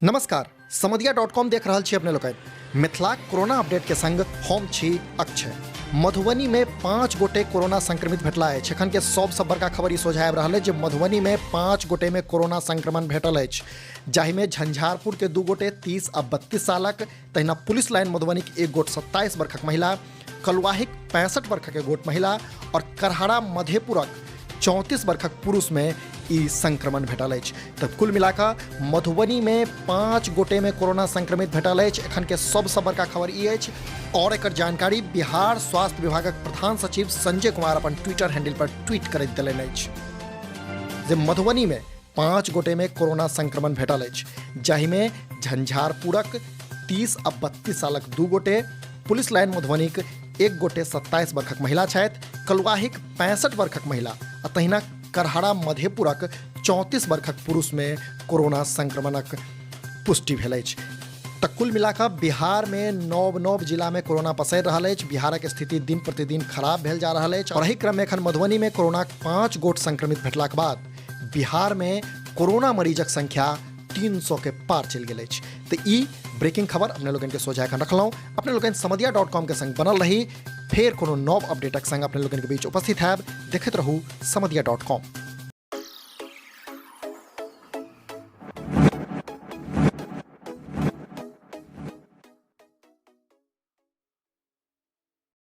नमस्कार, समधिया.com देख रहल छी अपने लोग। मिथिलाक कोरोना अपडेट के संग हम छी अक्षय। मधुबनी में 5 गोटे कोरोना संक्रमित भेटला अछि। एखन के सबसँ बड़का खबर ई सोझा आबि रहल अछि जे मधुबनी में 5 गोटे में कोरोना संक्रमण भेटल अछि, जाहि में झंझारपुर के 2 गोटे 30 आ 32 सालक, तहिना पुलिस लाइन मधुबनी के 1 गोट 27 वर्षक महिला, कलुआहिक 65 वर्षक एक गोट महिला और करहड़ा मधेपुरक 34 वर्षक पुरुष में ई संक्रमण भेटल अछि। तऽ कुल मिलाकऽ मधुबनी में 5 गोटे में कोरोना संक्रमित भेटल अछि। एखन के सबसँ बड़का खबर ई अछि और एकर जानकारी बिहार स्वास्थ्य विभागक प्रधान सचिव संजय कुमार अपन ट्विटर हैंडल पर ट्वीट करैत देलनि अछि जे मधुबनी में 5 गोटे में कोरोना संक्रमण भेटल अछि, जाहि में झंझारपुरक 30 आ 32 सालक 2 गोटे, पुलिस लाइन मधुबनीक 1 गोटे 27 वर्षक महिला छथि, कलुआहिक 65 वर्षक महिला आ तहिना करहड़ा मधेपुरक 34 वर्षक पुरुष में कोरोना संक्रमणक पुष्टि भेल अछि। तऽ कुल मिलाकऽ बिहार में नव जिला में कोरोना पसरि रहल अछि। बिहारक स्थिति दिन प्रतिदिन खराब भेल जा रहल अछि और एहि क्रम में एखन मधुबनी में कोरोनाक 5 गोट संक्रमित भेटलाक बाद बिहार में कोरोना मरीजक संख्या 300 के पार चलि गेल अछि। तऽ ई ब्रेकिंग खबर अपने लोगन के सोझा एखन रखलहुँ। अपने लोगन समधिया.com के संग बनल रही। फेर कोनो नव अपडेटक संग अपने लोगन के बीच उपस्थित हैब। देखैत रहू समधिया.com।